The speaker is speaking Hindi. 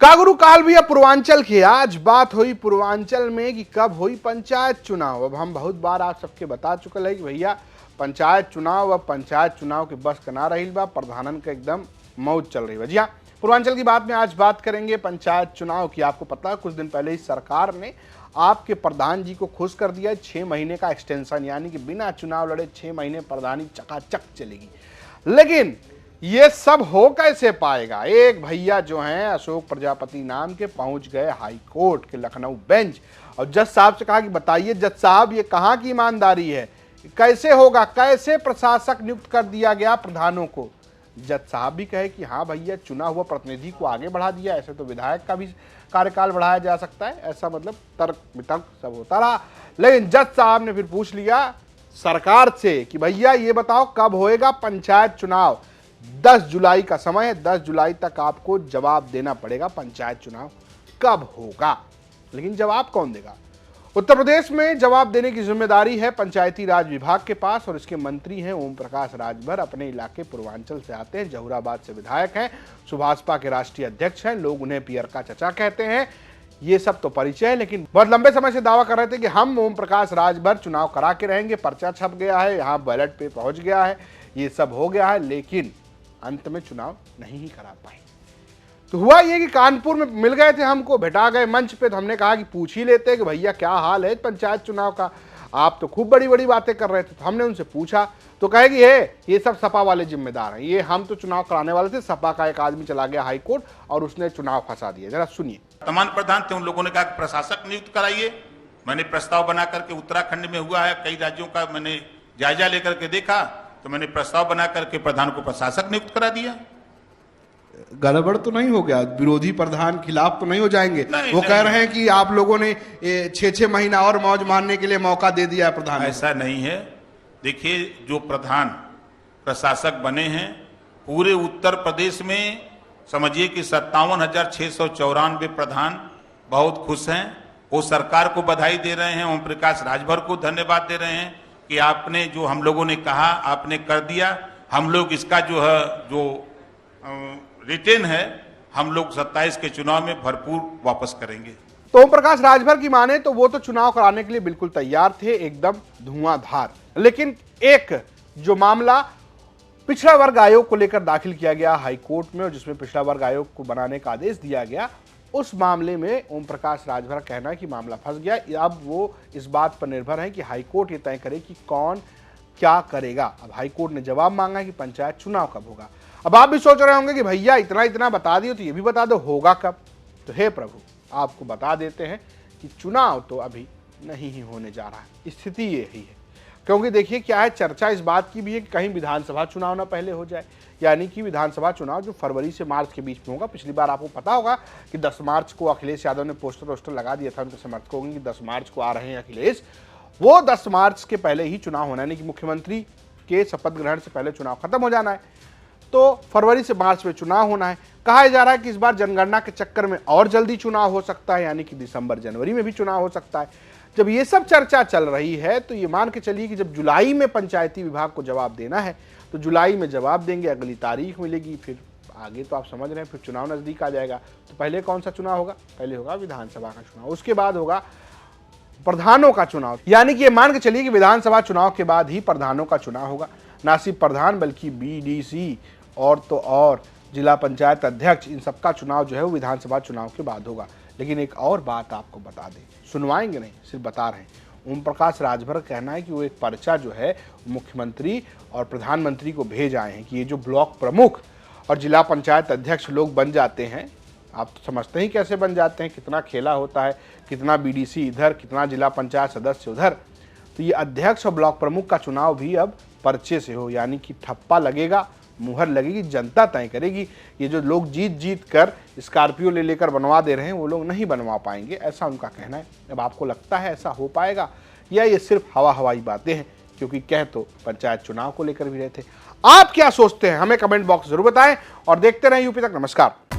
कागरू काल भी अब पूर्वांचल की। आज बात हुई पूर्वांचल में कि कब हुई पंचायत चुनाव। अब हम बहुत बार आप सबके बता चुके हैं कि भैया पंचायत चुनाव, अब पंचायत चुनाव की बस कना रही बा, प्रधानन का एकदम मौज चल रही बा। जी हाँ, पूर्वांचल की बात में आज बात करेंगे पंचायत चुनाव की। आपको पता है कुछ दिन पहले ही सरकार ने आपके प्रधान जी को खुश कर दिया 6 महीने का एक्सटेंशन, यानी कि बिना चुनाव लड़े 6 महीने प्रधानी चकाचक चलेगी। लेकिन ये सब हो कैसे पाएगा? एक भैया जो हैं अशोक प्रजापति नाम के पहुंच गए हाई कोर्ट के लखनऊ बेंच और जज साहब से कहा कि बताइए जज साहब, ये कहाँ की ईमानदारी है, कैसे होगा, कैसे प्रशासक नियुक्त कर दिया गया प्रधानों को। जज साहब भी कहे कि हाँ भैया, चुना हुआ प्रतिनिधि को आगे बढ़ा दिया, ऐसे तो विधायक का भी कार्यकाल बढ़ाया जा सकता है, ऐसा मतलब तर्क वितर्क सब होता रहा। लेकिन जज साहब ने फिर पूछ लिया सरकार से कि भैया ये बताओ कब होएगा पंचायत चुनाव। 10 जुलाई का समय है, 10 जुलाई तक आपको जवाब देना पड़ेगा पंचायत चुनाव कब होगा। लेकिन जवाब कौन देगा? उत्तर प्रदेश में जवाब देने की जिम्मेदारी है पंचायती राज विभाग के पास और इसके मंत्री हैं ओम प्रकाश राजभर। अपने इलाके पूर्वांचल से आते हैं, जहुराबाद से विधायक हैं, सुभाषपा के राष्ट्रीय अध्यक्ष हैं, लोग उन्हें पियर का चचा कहते हैं। ये सब तो परिचय है, लेकिन बहुत लंबे समय से दावा कर रहे थे कि हम ओम प्रकाश राजभर चुनाव करा के रहेंगे। पर्चा छप गया है, यहाँ बैलेट पे पहुंच गया है, ये सब हो गया है, लेकिन अंत में चुनाव नहीं ही करा पाए। तो हुआ ये कि कानपुर में मिल गए थे हमको, भेटा गए मंच पे, तो हमने कहा कि पूछ ही लेते कि भैया क्या हाल है पंचायत चुनाव का, आप तो खूब बड़ी बड़ी बातें कर रहे थे। तो हमने उनसे पूछा तो कहे कि ये सब सपा वाले जिम्मेदार हैं, ये हम तो चुनाव कराने वाले थे, सपा का एक आदमी चला गया हाई कोर्ट और उसने चुनाव फंसा दिया। जरा सुनिए। वर्तमान प्रधान थे, उन लोगों ने कहा कि प्रशासक नियुक्त कराइए। मैंने प्रस्ताव बना करके, उत्तराखंड में हुआ है, कई राज्यों का मैंने जायजा लेकर के देखा, तो मैंने प्रस्ताव बना करके प्रधान को प्रशासक नियुक्त करा दिया। गड़बड़ तो नहीं हो गया? विरोधी प्रधान खिलाफ तो नहीं हो जाएंगे? वो कह रहे हैं कि आप लोगों ने 6-6 महीना और मौज मारने के लिए मौका दे दिया है प्रधान। ऐसा नहीं है। देखिए, जो प्रधान प्रशासक बने हैं पूरे उत्तर प्रदेश में, समझिए कि 57,694 प्रधान बहुत खुश हैं। वो सरकार को बधाई दे रहे हैं, ओम प्रकाश राजभर को धन्यवाद दे रहे हैं कि आपने जो हम लोगों ने कहा आपने कर दिया। हम लोग इसका जो है जो रिटेन है, हम लोग 27 के चुनाव में भरपूर वापस करेंगे। तो ओम प्रकाश राजभर की माने तो वो तो चुनाव कराने के लिए बिल्कुल तैयार थे, एकदम धुआंधार। लेकिन एक जो मामला पिछड़ा वर्ग आयोग को लेकर दाखिल किया गया हाई कोर्ट में और जिसमें पिछड़ा वर्ग आयोग को बनाने का आदेश दिया गया, उस मामले में ओम प्रकाश राजभर का कहना है कि मामला फंस गया। अब वो इस बात पर निर्भर है कि हाई कोर्ट ये तय करे कि कौन क्या करेगा। अब हाई कोर्ट ने जवाब मांगा है कि पंचायत चुनाव कब होगा। अब आप भी सोच रहे होंगे कि भैया इतना इतना बता दियो तो ये भी बता दो होगा कब। तो हे प्रभु, आपको बता देते हैं कि चुनाव तो अभी नहीं ही होने जा रहा है। स्थिति ये ही है, क्योंकि देखिए क्या है, चर्चा इस बात की भी है कि कहीं विधानसभा चुनाव ना पहले हो जाए, यानी कि विधानसभा चुनाव जो फरवरी से मार्च के बीच में होगा। पिछली बार आपको पता होगा कि 10 मार्च को अखिलेश यादव ने पोस्टर लगा दिया था उनके समर्थकों की 10 मार्च को आ रहे हैं अखिलेश। वो 10 मार्च के पहले ही चुनाव होना है, यानी कि मुख्यमंत्री के शपथ ग्रहण से पहले चुनाव खत्म हो जाना है। तो फरवरी से मार्च में चुनाव होना है। कहा जा रहा है कि इस बार जनगणना के चक्कर में और जल्दी चुनाव हो सकता है, यानी कि दिसंबर जनवरी में भी चुनाव हो सकता है। जब ये सब चर्चा चल रही है तो ये मान के चलिए कि जब जुलाई में पंचायती विभाग को जवाब देना है तो जुलाई में जवाब देंगे, अगली तारीख मिलेगी, फिर आगे तो आप समझ रहे हैं, फिर चुनाव नजदीक आ जाएगा। तो पहले कौन सा चुनाव होगा? पहले होगा विधानसभा का चुनाव, उसके बाद होगा प्रधानों का चुनाव। यानी कि ये मान के चलिए कि विधानसभा चुनाव के बाद ही प्रधानों का चुनाव होगा। ना सिर्फ प्रधान बल्कि BDC और तो और जिला पंचायत अध्यक्ष, इन सबका चुनाव जो है वो विधानसभा चुनाव के बाद होगा। लेकिन एक और बात आपको बता दें, सुनवाएंगे नहीं, सिर्फ बता रहे हैं। ओम प्रकाश राजभर का कहना है कि वो एक पर्चा जो है मुख्यमंत्री और प्रधानमंत्री को भेज आए हैं कि ये जो ब्लॉक प्रमुख और जिला पंचायत अध्यक्ष लोग बन जाते हैं, आप तो समझते ही कैसे बन जाते हैं, कितना खेला होता है, कितना BDC इधर, कितना जिला पंचायत सदस्य उधर। तो ये अध्यक्ष और ब्लॉक प्रमुख का चुनाव भी अब पर्चे से हो, यानी कि ठप्पा लगेगा, मुहर लगेगी, जनता तय करेगी। ये जो लोग जीत जीत कर स्कॉर्पियो ले लेकर बनवा दे रहे हैं वो लोग नहीं बनवा पाएंगे, ऐसा उनका कहना है। अब आपको लगता है ऐसा हो पाएगा या ये सिर्फ हवाई बातें हैं? क्योंकि कह तो पंचायत चुनाव को लेकर भी रहे थे। आप क्या सोचते हैं हमें कमेंट बॉक्स जरूर बताएं और देखते रहें यूपी तक। नमस्कार।